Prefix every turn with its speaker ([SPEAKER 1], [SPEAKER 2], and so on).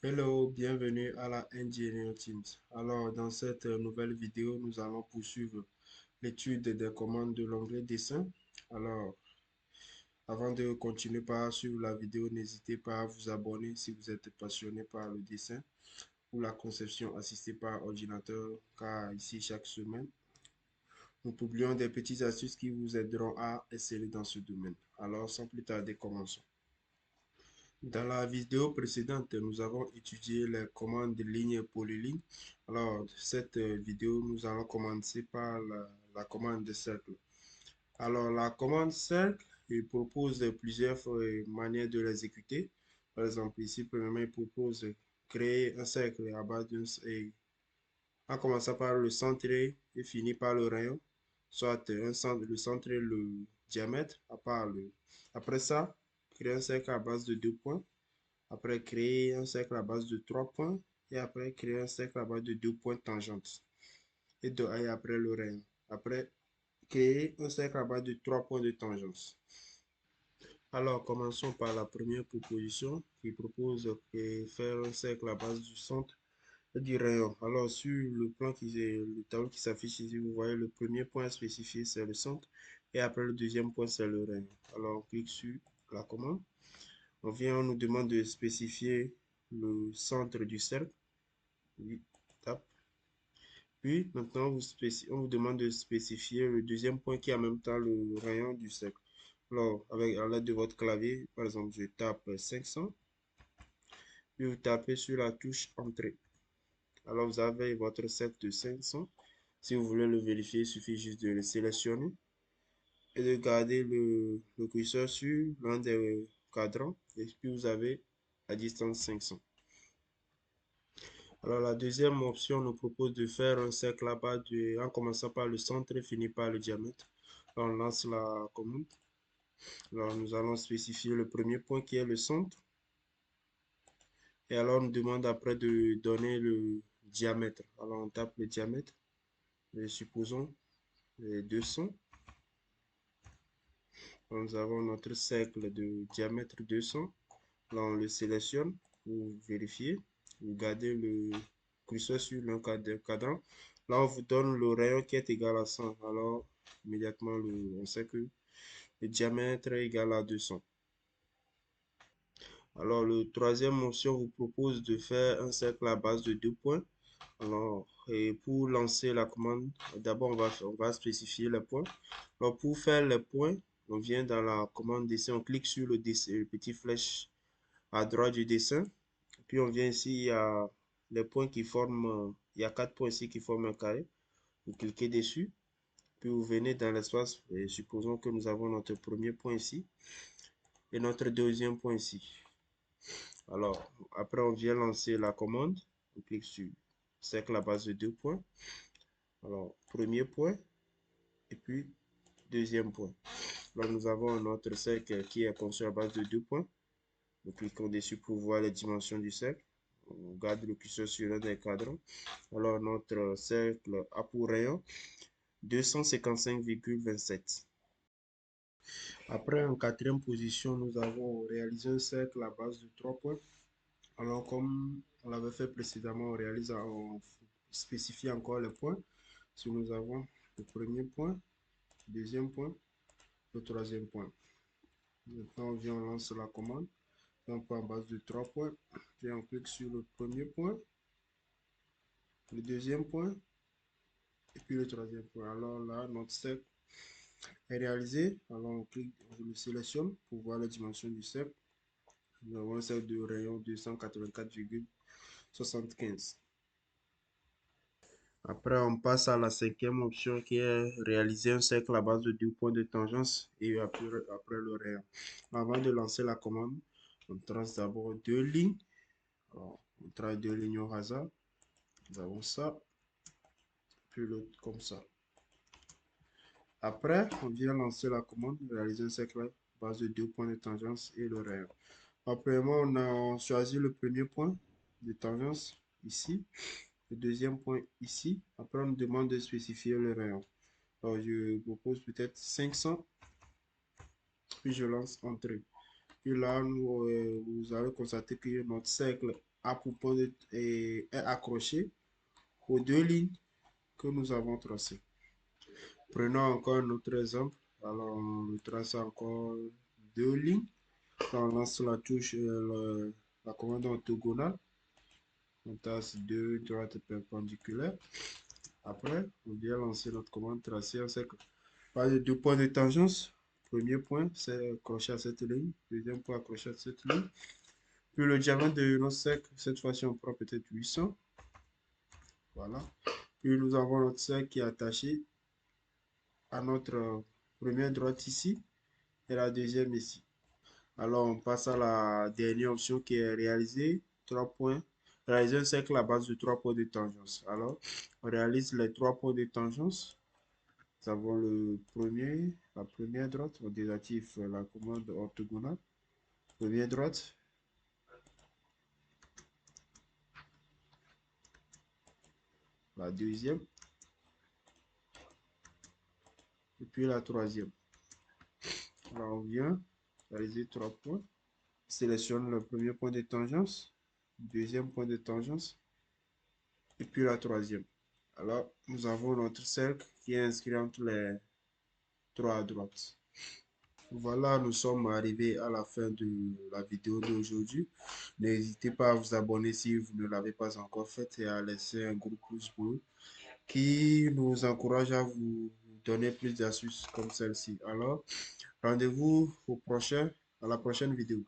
[SPEAKER 1] Hello, bienvenue à la Engineering Teams. Alors, dans cette nouvelle vidéo, nous allons poursuivre l'étude des commandes de l'onglet dessin. Alors, avant de continuer par suivre la vidéo, n'hésitez pas à vous abonner si vous êtes passionné par le dessin ou la conception assistée par ordinateur, car ici, chaque semaine, nous publions des petites astuces qui vous aideront à exceller dans ce domaine. Alors, sans plus tarder, commençons. Dans la vidéo précédente, nous avons étudié les commandes de ligne et polyligne. Alors, cette vidéo, nous allons commencer par la commande de cercle. Alors, la commande cercle, il propose plusieurs manières de l'exécuter. Par exemple, ici, premièrement, il propose de créer un cercle à base en commençant par le centré et finir par le rayon, soit le centre et le diamètre, après ça, créer un cercle à base de 2 points. Après, créer un cercle à base de 3 points. Et après, créer un cercle à base de 2 points tangentes. Et après, le rayon. Après, créer un cercle à base de 3 points de tangence. Alors, commençons par la première proposition qui propose de faire un cercle à base du centre et du rayon. Alors, sur le tableau qui s'affiche ici, vous voyez le premier point spécifié, c'est le centre. Et après, le deuxième point, c'est le rayon. Alors, on clique sur la commande. On nous demande de spécifier le centre du cercle. Oui, tape. Puis, maintenant, on vous demande de spécifier le deuxième point qui est en même temps le rayon du cercle. Alors, à l'aide de votre clavier, par exemple, je tape 500, puis vous tapez sur la touche Entrée. Alors, vous avez votre cercle de 500. Si vous voulez le vérifier, il suffit juste de le sélectionner et de garder le curseur sur l'un des cadrans. Et puis, vous avez la distance 500. Alors, la deuxième option nous propose de faire un cercle là-bas en commençant par le centre et finir par le diamètre. Alors, on lance la commande. Alors, nous allons spécifier le premier point qui est le centre. Et alors, on nous demande après de donner le diamètre. Alors, on tape le diamètre. Et supposons 200. Alors, nous avons notre cercle de diamètre 200. Là, on le sélectionne pour vérifier. Vous gardez le curseur sur le cadran. Là, on vous donne le rayon qui est égal à 100. Alors, immédiatement, on sait que le diamètre est égal à 200. Alors, le troisième option vous propose de faire un cercle à base de 2 points. Alors, et pour lancer la commande, d'abord, on va spécifier les points. Alors, pour faire les points, on vient dans la commande dessin, on clique sur le petit flèche à droite du dessin. Puis on vient ici, il y a les points qui forment, il y a 4 points ici qui forment un carré. Vous cliquez dessus, puis vous venez dans l'espace, et supposons que nous avons notre premier point ici et notre deuxième point ici. Alors, après on vient lancer la commande, on clique sur cercle à base de 2 points. Alors, premier point et puis deuxième point. Là, nous avons notre cercle qui est conçu à base de 2 points. Nous cliquons dessus pour voir les dimensions du cercle. On garde le curseur sur l'un des cadrans. Alors, notre cercle a pour rayon 255,27. Après, en quatrième position, nous avons réalisé un cercle à base de 3 points. Alors, comme on l'avait fait précédemment, on spécifie encore les points. Si nous avons le premier point, le deuxième point, le troisième point. Maintenant, on lance la commande. Un point à base de 3 points. Puis on clique sur le premier point, le deuxième point et puis le troisième point. Alors là, notre cercle est réalisé. Alors on le sélectionne pour voir la dimension du cercle. Nous avons un cercle de rayon 284,75. Après, on passe à la cinquième option qui est réaliser un cercle à base de 2 points de tangence et après le rayon. Avant de lancer la commande, on trace d'abord 2 lignes. Alors, on trace 2 lignes au hasard. Nous avons ça, puis l'autre comme ça. Après, on vient lancer la commande, réaliser un cercle à base de 2 points de tangence et le rayon. Après, on a choisi le premier point de tangence ici, le deuxième point ici. Après, on nous demande de spécifier le rayon. Alors, je propose peut-être 500, puis je lance Entrée. Puis là, vous allez constater que notre cercle A pour point est accroché aux deux lignes que nous avons tracées. Prenons encore un autre exemple. Alors, on trace encore deux lignes. On lance la touche, la commande orthogonale. On tasse deux droites perpendiculaires. Après, on vient lancer notre commande tracée. On sait que par les deux points de tangence. Premier point, c'est accroché à cette ligne. Deuxième point, accroché à cette ligne. Puis le diamètre de notre cercle, cette fois-ci, on prend peut-être 800. Voilà. Puis nous avons notre cercle qui est attaché à notre première droite ici et la deuxième ici. Alors, on passe à la dernière option qui est réaliser 3 points. Réaliser un cercle à base de 3 points de tangence. Alors, on réalise les 3 points de tangence. Nous avons la première droite. On désactive la commande orthogonale. Première droite. La deuxième. Et puis la troisième. Alors, on vient réaliser 3 points. Sélectionne le premier point de tangence. Deuxième point de tangence. Et puis la troisième. Alors, nous avons notre cercle qui est inscrit entre les trois à droite. Voilà, nous sommes arrivés à la fin de la vidéo d'aujourd'hui. N'hésitez pas à vous abonner si vous ne l'avez pas encore fait et à laisser un gros pouce bleu qui nous encourage à vous donner plus d'astuces comme celle-ci. Alors, rendez-vous à la prochaine vidéo.